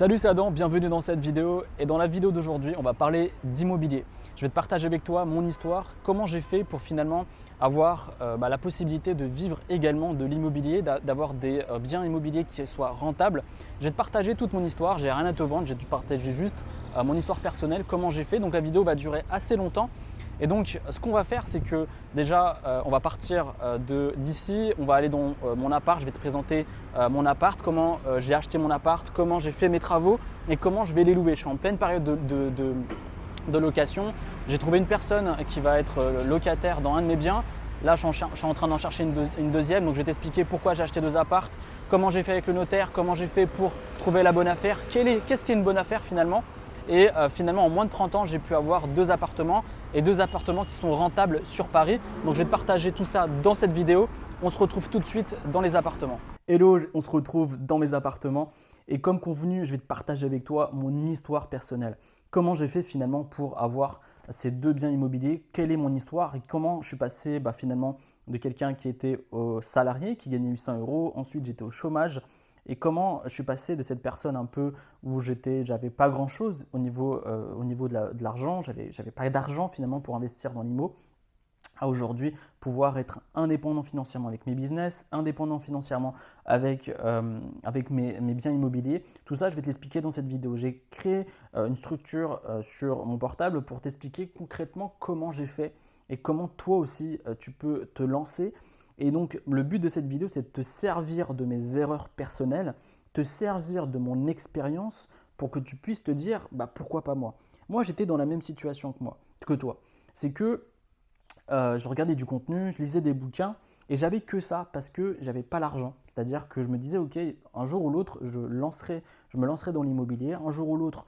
Salut, c'est Adam, bienvenue dans cette vidéo. Et dans la vidéo d'aujourd'hui, on va parler d'immobilier. Je vais te partager avec toi mon histoire, comment j'ai fait pour finalement avoir la possibilité de vivre également de l'immobilier, d'avoir des biens immobiliers qui soient rentables. Je vais te partager toute mon histoire, j'ai rien à te vendre, je vais te partager juste mon histoire personnelle, comment j'ai fait. Donc la vidéo va durer assez longtemps. Et donc, ce qu'on va faire, c'est que déjà, on va partir d'ici, on va aller dans mon appart. Je vais te présenter mon appart, comment j'ai acheté mon appart, comment j'ai fait mes travaux et comment je vais les louer. Je suis en pleine période de location. J'ai trouvé une personne qui va être locataire dans un de mes biens. Là, je suis en train d'en chercher une deuxième. Donc, je vais t'expliquer pourquoi j'ai acheté deux apparts, comment j'ai fait avec le notaire, comment j'ai fait pour trouver la bonne affaire, qu'est-ce qui est une bonne affaire finalement. Et finalement, en moins de 30 ans, j'ai pu avoir deux appartements et deux appartements qui sont rentables sur Paris. Donc, je vais te partager tout ça dans cette vidéo. On se retrouve tout de suite dans les appartements. Hello, on se retrouve dans mes appartements. Et comme convenu, je vais te partager avec toi mon histoire personnelle. Comment j'ai fait finalement pour avoir ces deux biens immobiliers, quelle est mon histoire et comment je suis passé finalement de quelqu'un qui était salarié, qui gagnait 800 euros. Ensuite, j'étais au chômage. Et comment je suis passé de cette personne un peu où j'avais pas grand chose au niveau de l'argent, j'avais pas d'argent finalement pour investir dans l'IMO, à aujourd'hui pouvoir être indépendant financièrement avec mes business, indépendant financièrement avec mes biens immobiliers. Tout ça, je vais te l'expliquer dans cette vidéo. J'ai créé une structure sur mon portable pour t'expliquer concrètement comment j'ai fait et comment toi aussi tu peux te lancer. Et donc, le but de cette vidéo, c'est de te servir de mes erreurs personnelles, te servir de mon expérience pour que tu puisses te dire pourquoi pas moi. Moi, j'étais dans la même situation que toi. C'est que je regardais du contenu, je lisais des bouquins et j'avais que ça parce que j'avais pas l'argent. C'est-à-dire que je me disais, ok, un jour ou l'autre, je me lancerai dans l'immobilier, un jour ou l'autre,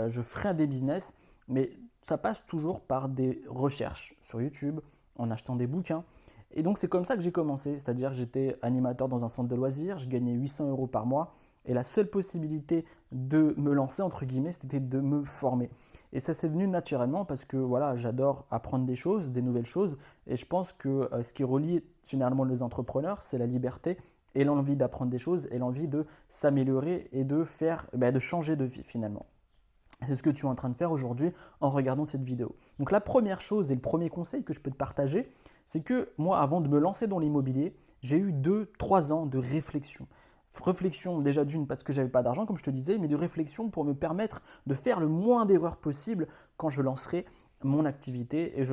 je ferai des business, mais ça passe toujours par des recherches sur YouTube, en achetant des bouquins. Et donc, c'est comme ça que j'ai commencé. C'est-à-dire que j'étais animateur dans un centre de loisirs, je gagnais 800 euros par mois. Et la seule possibilité de me lancer, entre guillemets, c'était de me former. Et ça s'est venu naturellement parce que voilà, j'adore apprendre des choses, des nouvelles choses. Et je pense que ce qui relie généralement les entrepreneurs, c'est la liberté et l'envie d'apprendre des choses et l'envie de s'améliorer et de changer de vie finalement. C'est ce que tu es en train de faire aujourd'hui en regardant cette vidéo. Donc la première chose et le premier conseil que je peux te partager, c'est que moi, avant de me lancer dans l'immobilier, j'ai eu 2-3 ans de réflexion. Réflexion déjà d'une parce que je n'avais pas d'argent, comme je te disais, mais de réflexion pour me permettre de faire le moins d'erreurs possible quand je lancerai mon activité et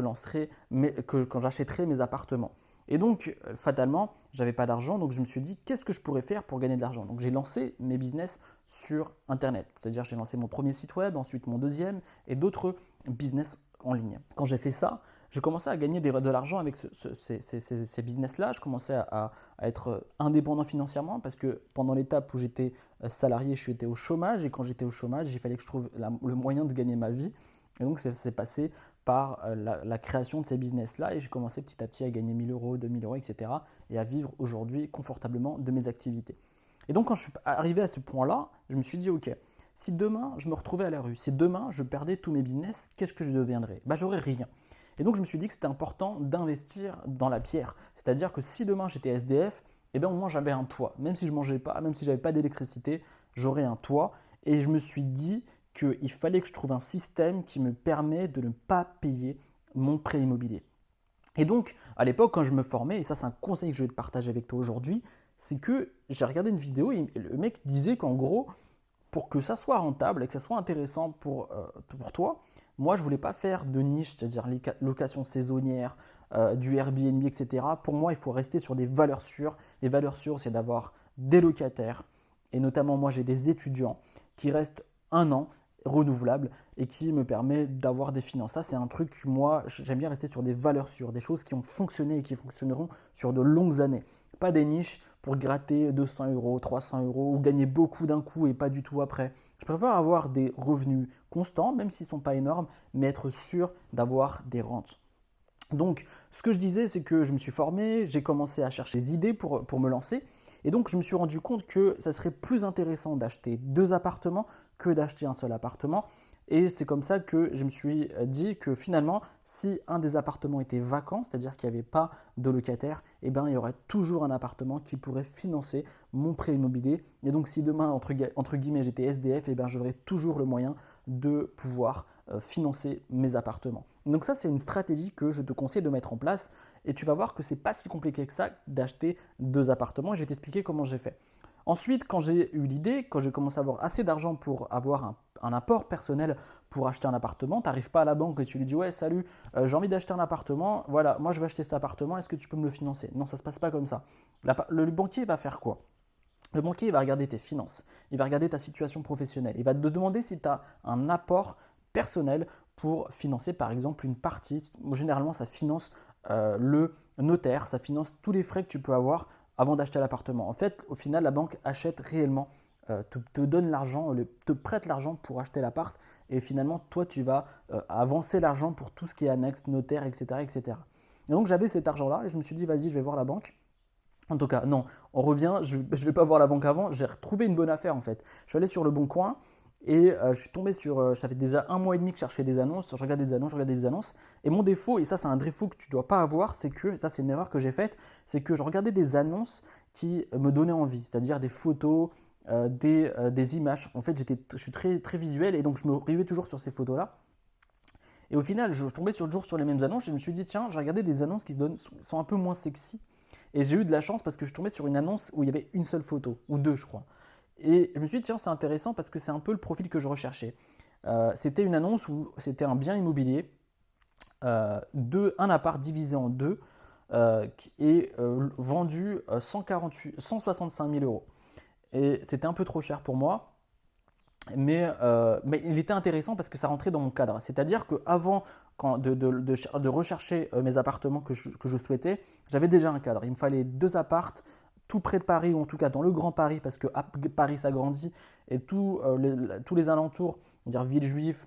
quand j'achèterai mes appartements. Et donc, fatalement, je n'avais pas d'argent, donc je me suis dit, qu'est-ce que je pourrais faire pour gagner de l'argent? Donc, j'ai lancé mes business sur Internet. C'est-à-dire, j'ai lancé mon premier site web, ensuite mon deuxième et d'autres business en ligne. Quand j'ai fait ça, je commençais à gagner de l'argent avec ces business-là. Je commençais à être indépendant financièrement parce que pendant l'étape où j'étais salarié, j'étais au chômage. Et quand j'étais au chômage, il fallait que je trouve le moyen de gagner ma vie. Et donc, c'est passé par la création de ces business-là. Et j'ai commencé petit à petit à gagner 1000 euros, 2000 euros, etc. Et à vivre aujourd'hui confortablement de mes activités. Et donc, quand je suis arrivé à ce point-là, je me suis dit, OK, si demain, je me retrouvais à la rue, si demain, je perdais tous mes business, qu'est-ce que je deviendrais? J'aurais rien. Et donc, je me suis dit que c'était important d'investir dans la pierre. C'est-à-dire que si demain, j'étais SDF, au moins, j'avais un toit. Même si je ne mangeais pas, même si je n'avais pas d'électricité, j'aurais un toit. Et je me suis dit qu'il fallait que je trouve un système qui me permet de ne pas payer mon prêt immobilier. Et donc, à l'époque, quand je me formais, et ça c'est un conseil que je vais te partager avec toi aujourd'hui, c'est que j'ai regardé une vidéo et le mec disait qu'en gros, pour que ça soit rentable et que ça soit intéressant pour toi, moi je ne voulais pas faire de niche, c'est-à-dire location saisonnière, du Airbnb, etc. Pour moi, il faut rester sur des valeurs sûres. Les valeurs sûres, c'est d'avoir des locataires, et notamment moi j'ai des étudiants qui restent un an renouvelable et qui me permet d'avoir des finances. Ça, c'est un truc, moi, j'aime bien rester sur des valeurs sûres, des choses qui ont fonctionné et qui fonctionneront sur de longues années. Pas des niches pour gratter 200 euros, 300 euros ou gagner beaucoup d'un coup et pas du tout après. Je préfère avoir des revenus constants, même s'ils ne sont pas énormes, mais être sûr d'avoir des rentes. Donc, ce que je disais, c'est que je me suis formé, j'ai commencé à chercher des idées pour me lancer. Et donc, je me suis rendu compte que ça serait plus intéressant d'acheter deux appartements que d'acheter un seul appartement. Et c'est comme ça que je me suis dit que finalement, si un des appartements était vacant, c'est-à-dire qu'il n'y avait pas de locataire, eh ben, il y aurait toujours un appartement qui pourrait financer mon prêt immobilier. Et donc si demain, entre guillemets, j'étais SDF, eh ben, j'aurais toujours le moyen de pouvoir financer mes appartements. Donc ça, c'est une stratégie que je te conseille de mettre en place. Et tu vas voir que ce n'est pas si compliqué que ça d'acheter 2 appartements. Et je vais t'expliquer comment j'ai fait. Ensuite, quand j'ai eu l'idée, quand j'ai commencé à avoir assez d'argent pour avoir un apport personnel pour acheter un appartement, tu n'arrives pas à la banque et tu lui dis ouais salut, j'ai envie d'acheter un appartement, voilà, moi je vais acheter cet appartement, est-ce que tu peux me le financer? Non, ça ne se passe pas comme ça. Le banquier va faire quoi? Le banquier il va regarder tes finances, il va regarder ta situation professionnelle, il va te demander si tu as un apport personnel pour financer par exemple une partie. Généralement ça finance le notaire, ça finance tous les frais que tu peux avoir avant d'acheter l'appartement. En fait, au final, la banque achète réellement, te donne l'argent, te prête l'argent pour acheter l'appart. Et finalement, toi, tu vas avancer l'argent pour tout ce qui est annexe, notaire, etc. etc. Et donc, j'avais cet argent-là et je me suis dit, vas-y, je vais voir la banque. En tout cas, non, on revient, je ne vais pas voir la banque avant. J'ai retrouvé une bonne affaire en fait. Je suis allé sur Le Bon Coin. Et je suis tombé sur, ça fait déjà 1 mois et demi que je cherchais des annonces, je regardais des annonces. Et mon défaut, et ça c'est un défaut que tu ne dois pas avoir, c'est que, ça c'est une erreur que j'ai faite, c'est que je regardais des annonces qui me donnaient envie, c'est-à-dire des photos, des images. En fait, je suis très, très visuel et donc je me ruais toujours sur ces photos-là. Et au final, je tombais toujours sur les mêmes annonces et je me suis dit, tiens, je regardais des annonces qui sont un peu moins sexy. Et j'ai eu de la chance parce que je tombais sur une annonce où il y avait une seule photo, ou 2 je crois. Et je me suis dit, tiens, c'est intéressant parce que c'est un peu le profil que je recherchais. C'était une annonce où c'était un bien immobilier, un appart divisé en 2, qui est vendu 165 000 euros. Et c'était un peu trop cher pour moi, mais il était intéressant parce que ça rentrait dans mon cadre. C'est-à-dire qu'avant de rechercher mes appartements que je souhaitais, j'avais déjà un cadre. Il me fallait 2 apparts tout près de Paris, ou en tout cas dans le Grand Paris, parce que Paris s'agrandit, et tous les alentours, dire Villejuif,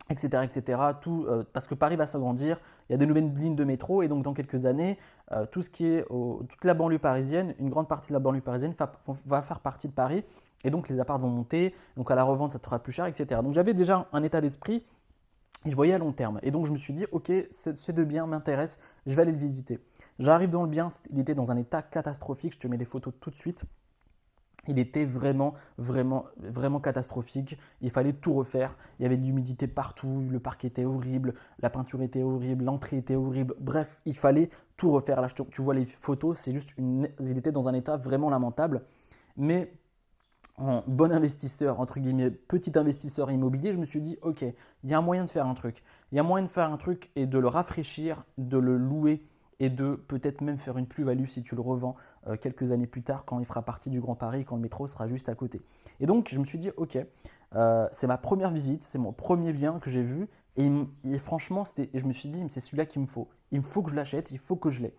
etc., etc., parce que Paris va s'agrandir, il y a des nouvelles lignes de métro, et donc dans quelques années, tout ce qui est toute la banlieue parisienne, une grande partie de la banlieue parisienne va faire partie de Paris, et donc les apparts vont monter, donc à la revente ça te fera plus cher, etc. Donc j'avais déjà un état d'esprit, et je voyais à long terme. Et donc je me suis dit, ok, ces 2 biens m'intéressent, je vais aller le visiter. J'arrive dans le bien, il était dans un état catastrophique, je te mets des photos tout de suite. Il était vraiment, vraiment, vraiment catastrophique. Il fallait tout refaire. Il y avait de l'humidité partout, le parquet était horrible, la peinture était horrible, l'entrée était horrible. Bref, il fallait tout refaire. Là, tu vois les photos, il était dans un état vraiment lamentable. Mais en bon investisseur, entre guillemets, petit investisseur immobilier, je me suis dit, ok, il y a un moyen de faire un truc. Il y a moyen de faire un truc et de le rafraîchir, de le louer et de peut-être même faire une plus-value si tu le revends quelques années plus tard quand il fera partie du Grand Paris, quand le métro sera juste à côté. Et donc, je me suis dit, ok, c'est ma première visite, c'est mon premier bien que j'ai vu et franchement, je me suis dit, c'est celui-là qu'il me faut. Il me faut que je l'achète, il faut que je l'aie.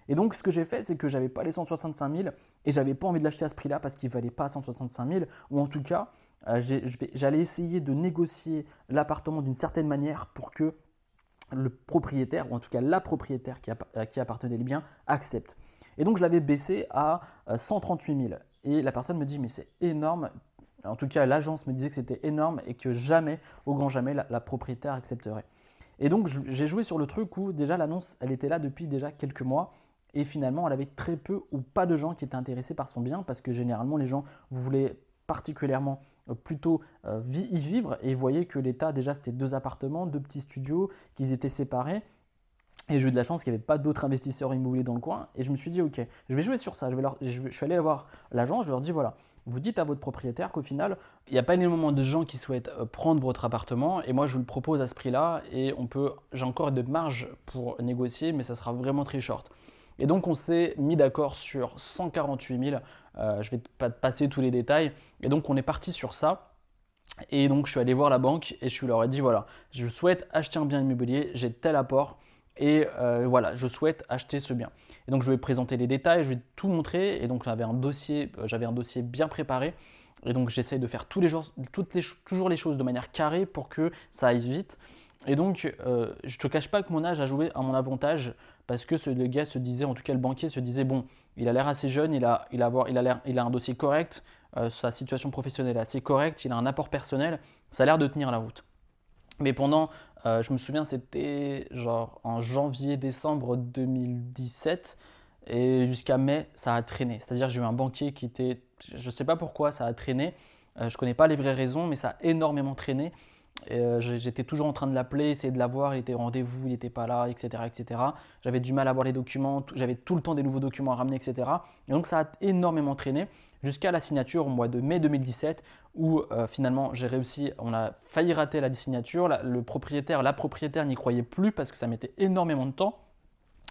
Et donc, ce que j'ai fait, c'est que j'avais pas les 165 000 et j'avais pas envie de l'acheter à ce prix-là parce qu'il valait pas 165 000, ou en tout cas, j'allais essayer de négocier l'appartement d'une certaine manière pour que le propriétaire, ou en tout cas la propriétaire à qui appartenait les biens, accepte. Et donc, je l'avais baissé à 138 000. Et la personne me dit, mais c'est énorme. En tout cas, l'agence me disait que c'était énorme et que jamais, au grand jamais, la propriétaire accepterait. Et donc, j'ai joué sur le truc où déjà l'annonce, elle était là depuis déjà quelques mois. Et finalement, elle avait très peu ou pas de gens qui étaient intéressés par son bien parce que généralement, les gens voulaient particulièrement plutôt y vivre et voyaient que l'état, déjà, c'était 2 appartements, 2 petits studios, qu'ils étaient séparés. Et j'ai eu de la chance qu'il n'y avait pas d'autres investisseurs immobiliers dans le coin. Et je me suis dit, ok, je vais jouer sur ça. Je suis allé voir l'agent, je leur dis, voilà, vous dites à votre propriétaire qu'au final, il n'y a pas énormément de gens qui souhaitent prendre votre appartement. Et moi, je vous le propose à ce prix-là. Et j'ai encore de marge pour négocier, mais ça sera vraiment très short. Et donc, on s'est mis d'accord sur 148 000. Je ne vais pas te passer tous les détails. Et donc, on est parti sur ça. Et donc, je suis allé voir la banque et je leur ai dit, voilà, je souhaite acheter un bien immobilier, j'ai tel apport. Et voilà, je souhaite acheter ce bien. Et donc, je vais présenter les détails, je vais tout montrer. Et donc, j'avais un dossier bien préparé. Et donc, j'essaye de faire toujours les choses de manière carrée pour que ça aille vite. Et donc, je ne te cache pas que mon âge a joué à mon avantage parce que le gars se disait, en tout cas le banquier se disait, bon, il a l'air assez jeune, il a un dossier correct, sa situation professionnelle est assez correcte, il a un apport personnel, ça a l'air de tenir la route. Mais pendant, je me souviens, c'était genre en janvier-décembre 2017 et jusqu'à mai, ça a traîné. C'est-à-dire que j'ai eu un banquier qui était, je ne sais pas pourquoi ça a traîné, je ne connais pas les vraies raisons, mais ça a énormément traîné. Et, j'étais toujours en train de l'appeler, essayer de l'avoir, il était au rendez-vous, il n'était pas là, etc., etc. J'avais du mal à avoir les documents, j'avais tout le temps des nouveaux documents à ramener, etc. Et donc ça a énormément traîné jusqu'à la signature au mois de mai 2017 où finalement j'ai réussi, on a failli rater la signature, la propriétaire n'y croyait plus parce que ça mettait énormément de temps.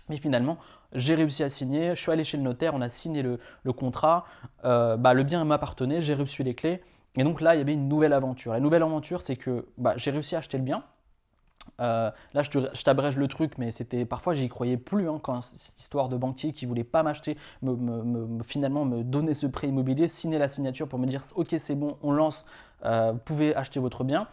Mais finalement, j'ai réussi à signer, je suis allé chez le notaire, on a signé le contrat, le bien m'appartenait, j'ai reçu les clés. Et donc là, il y avait une nouvelle aventure. La nouvelle aventure, c'est que j'ai réussi à acheter le bien. Là, je t'abrège le truc, mais c'était parfois, j'y croyais plus quand cette histoire de banquier qui voulait pas m'acheter, finalement me donner ce prêt immobilier, signer la signature pour me dire ok, c'est bon, on lance, vous pouvez acheter votre bien.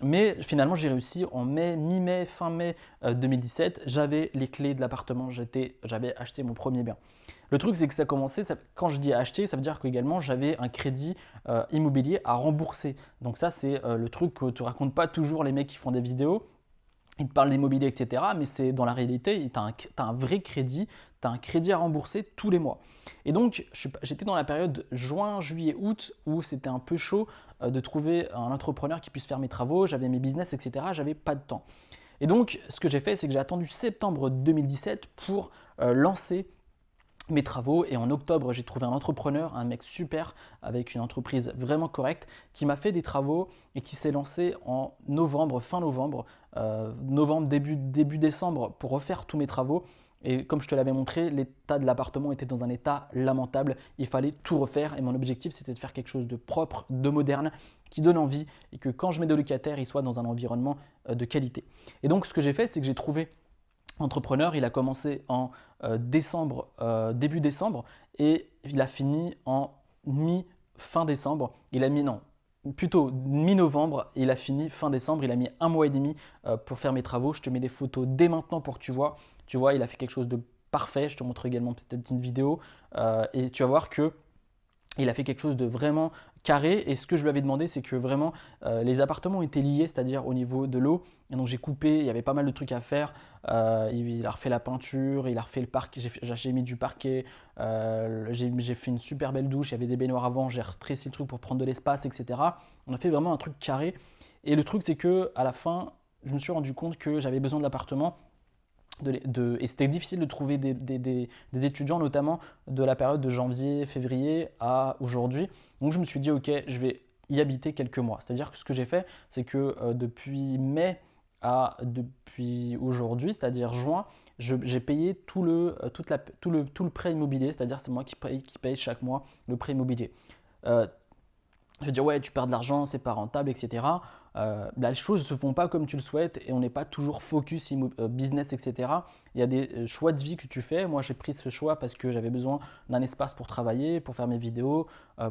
Mais finalement, j'ai réussi en mi-mai, fin mai 2017, j'avais les clés de l'appartement, j'avais acheté mon premier bien. Le truc, c'est que ça commençait, quand je dis acheter, ça veut dire qu'également j'avais un crédit immobilier à rembourser. Donc ça, c'est le truc que ne te racontent pas toujours les mecs qui font des vidéos. Ils te parlent d'immobilier, etc. Mais c'est dans la réalité, tu as un vrai crédit, tu as un crédit à rembourser tous les mois. Et donc, j'étais dans la période juin, juillet, août où c'était un peu chaud de trouver un entrepreneur qui puisse faire mes travaux. J'avais mes business, etc. J'avais pas de temps. Et donc, ce que j'ai fait, c'est que j'ai attendu septembre 2017 pour lancer mes travaux et en octobre j'ai trouvé un entrepreneur, un mec super avec une entreprise vraiment correcte qui m'a fait des travaux et qui s'est lancé en novembre, fin novembre, début décembre pour refaire tous mes travaux. Et comme je te l'avais montré, l'état de l'appartement était dans un état lamentable, il fallait tout refaire et mon objectif c'était de faire quelque chose de propre, de moderne, qui donne envie et que quand je mets des locataires, ils soient dans un environnement de qualité. Et donc ce que j'ai fait, c'est que j'ai trouvé entrepreneur, il a commencé en début décembre et il a fini en fin décembre. Il a mis, non, plutôt mi-novembre et il a fini fin décembre. Il a mis un mois et demi pour faire mes travaux. Je te mets des photos dès maintenant pour que tu vois. Tu vois, il a fait quelque chose de parfait. Je te montre également peut-être une vidéo et tu vas voir que il a fait quelque chose de vraiment carré et ce que je lui avais demandé c'est que vraiment les appartements étaient liés, c'est-à-dire au niveau de l'eau et donc j'ai coupé, il y avait pas mal de trucs à faire, il a refait la peinture, il a refait le parquet, j'ai mis du parquet, j'ai fait une super belle douche, il y avait des baignoires avant, j'ai retréci le truc pour prendre de l'espace, etc. On a fait vraiment un truc carré et le truc c'est que à la fin je me suis rendu compte que j'avais besoin de l'appartement et c'était difficile de trouver des étudiants, notamment de la période de janvier, février à aujourd'hui. Donc je me suis dit, ok, je vais y habiter quelques mois. C'est-à-dire que ce que j'ai fait, c'est que depuis mai depuis aujourd'hui, c'est-à-dire juin, j'ai payé tout le prêt immobilier, c'est-à-dire c'est moi qui paye chaque mois le prêt immobilier. Je vais dire ouais tu perds de l'argent, c'est pas rentable, etc. Les choses ne se font pas comme tu le souhaites et on n'est pas toujours focus business, etc. Il y a des choix de vie que tu fais. Moi j'ai pris ce choix parce que j'avais besoin d'un espace pour travailler, pour faire mes vidéos,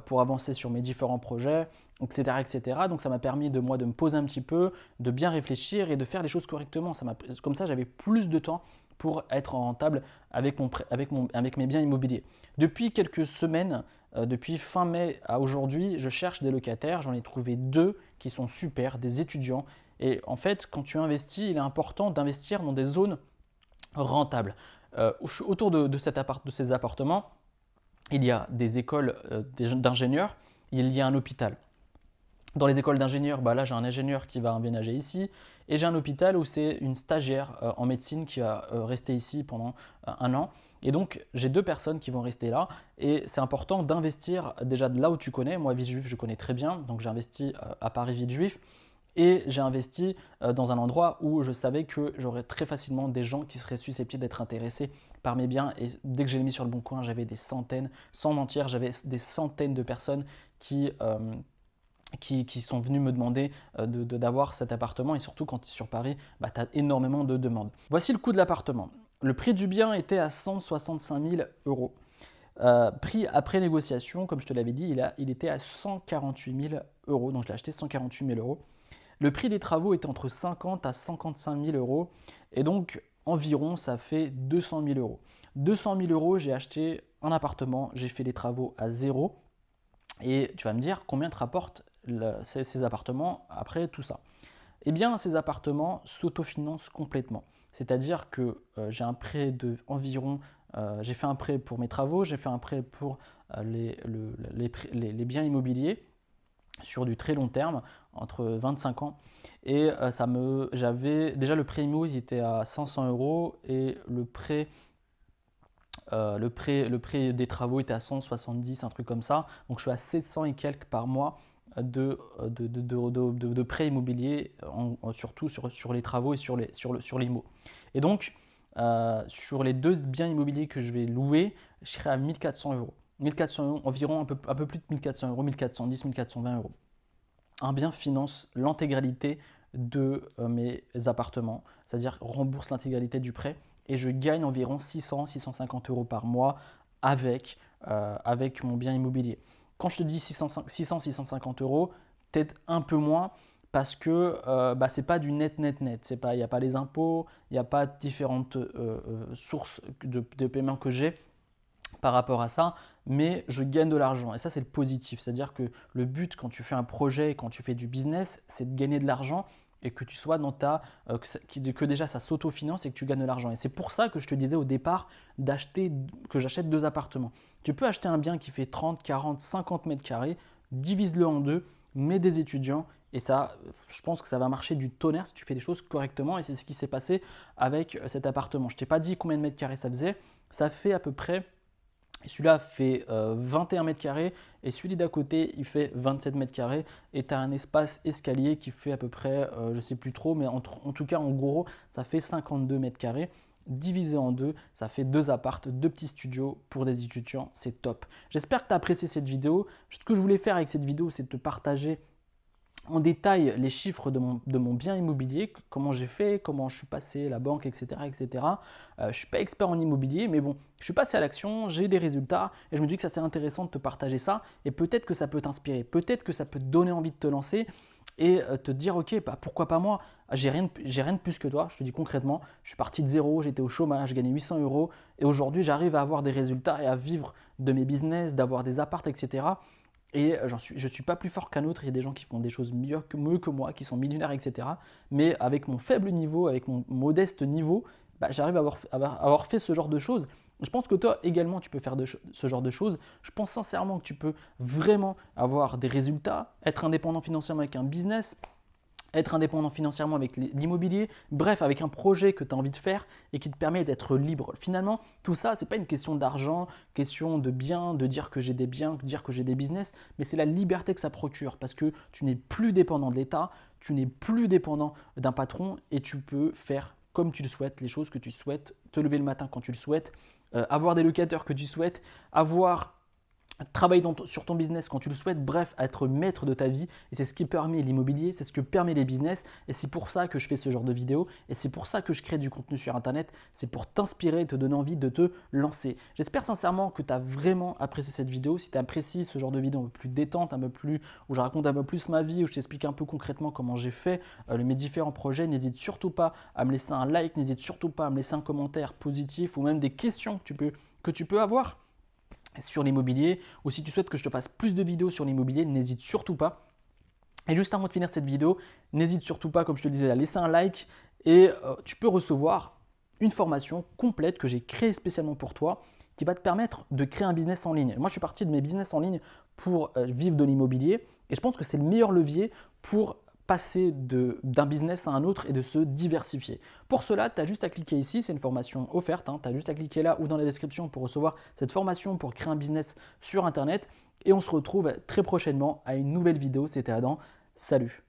pour avancer sur mes différents projets, etc. etc. Donc ça m'a permis de me poser un petit peu, de bien réfléchir et de faire les choses correctement. Comme ça j'avais plus de temps pour être rentable avec mes biens immobiliers. Depuis quelques semaines, depuis fin mai à aujourd'hui, je cherche des locataires. J'en ai trouvé 2 qui sont super, des étudiants. Et en fait, quand tu investis, il est important d'investir dans des zones rentables. Autour de ces appartements, il y a des écoles d'ingénieurs, il y a un hôpital. Dans les écoles d'ingénieurs, là j'ai un ingénieur qui va emménager ici et j'ai un hôpital où c'est une stagiaire en médecine qui va rester ici pendant 1 an. Et donc j'ai 2 personnes qui vont rester là et c'est important d'investir déjà de là où tu connais. Moi Villejuif je connais très bien, donc j'ai investi à Paris Villejuif et j'ai investi dans un endroit où je savais que j'aurais très facilement des gens qui seraient susceptibles d'être intéressés par mes biens. Et dès que je l'ai mis sur le bon coin, j'avais des centaines, sans mentir, j'avais des centaines de personnes qui sont venus me demander d'avoir cet appartement et surtout quand tu es sur Paris, tu as énormément de demandes. Voici le coût de l'appartement. Le prix du bien était à 165 000 euros. Prix après négociation, comme je te l'avais dit, il était à 148 000 euros. Donc je l'ai acheté 148 000 euros. Le prix des travaux était entre 50 à 55 000 euros. Et donc environ ça fait 200 000 euros. 200 000 euros, j'ai acheté un appartement, j'ai fait les travaux à zéro. Et tu vas me dire combien te rapportent ces appartements après tout ça. Eh bien, ces appartements s'autofinancent complètement. C'est-à-dire que j'ai un prêt de environ, j'ai fait un prêt pour mes travaux, j'ai fait un prêt pour les biens immobiliers sur du très long terme, entre 25 ans. Et j'avais déjà le prêt immo, il était à 500 euros et le prêt des travaux était à 170, un truc comme ça. Donc je suis à 700 et quelques par mois de prêt immobilier, surtout sur les travaux et sur l'IMO. Et donc, sur les deux biens immobiliers que je vais louer, je serai à 1400 euros. 1400 euros, environ un peu plus de 1400 euros, 1410, 1420 euros. Un bien finance l'intégralité de mes appartements, c'est-à-dire rembourse l'intégralité du prêt et je gagne environ 600-650 euros par mois avec mon bien immobilier. Quand je te dis 600-650 euros, peut-être un peu moins parce que ce n'est pas du net. Il n'y a pas les impôts, il n'y a pas différentes sources de paiement que j'ai par rapport à ça, mais je gagne de l'argent. Et ça, c'est le positif. C'est-à-dire que le but quand tu fais un projet, quand tu fais du business, c'est de gagner de l'argent et que tu sois dans que déjà ça s'autofinance et que tu gagnes de l'argent. Et c'est pour ça que je te disais au départ que j'achète 2 appartements. Tu peux acheter un bien qui fait 30, 40, 50 mètres carrés, divise-le en 2, mets des étudiants et ça, je pense que ça va marcher du tonnerre si tu fais les choses correctement et c'est ce qui s'est passé avec cet appartement. Je ne t'ai pas dit combien de mètres carrés ça faisait, ça fait à peu près… Celui-là fait 21 mètres carrés et celui d'à côté il fait 27 mètres carrés et tu as un espace escalier qui fait à peu près, je ne sais plus trop, mais en tout cas en gros ça fait 52 mètres carrés. Divisé en 2, ça fait 2 appartes, 2 petits studios pour des étudiants, c'est top. J'espère que tu as apprécié cette vidéo. Ce que je voulais faire avec cette vidéo, c'est de te partager en détail les chiffres de mon bien immobilier, comment j'ai fait, comment je suis passé, la banque, etc. etc. Je ne suis pas expert en immobilier, mais bon, je suis passé à l'action, j'ai des résultats et je me dis que ça c'est intéressant de te partager ça et peut-être que ça peut t'inspirer, peut-être que ça peut te donner envie de te lancer et te dire ok, bah, pourquoi pas moi, j'ai rien de plus que toi, je te dis concrètement, je suis parti de zéro, j'étais au chômage, je gagnais 800 euros et aujourd'hui j'arrive à avoir des résultats et à vivre de mes business, d'avoir des apparts, etc. Et je ne suis pas plus fort qu'un autre, il y a des gens qui font des choses mieux que moi, qui sont millionnaires, etc. Mais avec mon faible niveau, avec mon modeste niveau, j'arrive à avoir fait ce genre de choses. Je pense que toi également, tu peux faire ce genre de choses. Je pense sincèrement que tu peux vraiment avoir des résultats, être indépendant financièrement avec un business, être indépendant financièrement avec l'immobilier, bref, avec un projet que tu as envie de faire et qui te permet d'être libre. Finalement, tout ça, ce n'est pas une question d'argent, question de biens, de dire que j'ai des biens, de dire que j'ai des business, mais c'est la liberté que ça procure parce que tu n'es plus dépendant de l'État, tu n'es plus dépendant d'un patron et tu peux faire comme tu le souhaites, les choses que tu souhaites, te lever le matin quand tu le souhaites, avoir des locataires que tu souhaites, travailler sur ton business quand tu le souhaites, bref, être maître de ta vie. Et c'est ce qui permet l'immobilier, c'est ce que permet les business. Et c'est pour ça que je fais ce genre de vidéo. Et c'est pour ça que je crée du contenu sur Internet. C'est pour t'inspirer, te donner envie de te lancer. J'espère sincèrement que tu as vraiment apprécié cette vidéo. Si tu apprécies ce genre de vidéo un peu plus détente, un peu plus, où je raconte un peu plus ma vie, où je t'explique un peu concrètement comment j'ai fait mes différents projets, n'hésite surtout pas à me laisser un like, n'hésite surtout pas à me laisser un commentaire positif ou même des questions que tu peux avoir sur l'immobilier, ou si tu souhaites que je te fasse plus de vidéos sur l'immobilier, n'hésite surtout pas. Et juste avant de finir cette vidéo, n'hésite surtout pas, comme je te le disais, à laisser un like et tu peux recevoir une formation complète que j'ai créée spécialement pour toi qui va te permettre de créer un business en ligne. Moi, je suis parti de mes business en ligne pour vivre de l'immobilier et je pense que c'est le meilleur levier pour passer d'un business à un autre et de se diversifier. Pour cela, tu as juste à cliquer ici, c'est une formation offerte, tu as juste à cliquer là ou dans la description pour recevoir cette formation pour créer un business sur Internet et on se retrouve très prochainement à une nouvelle vidéo. C'était Adam, salut!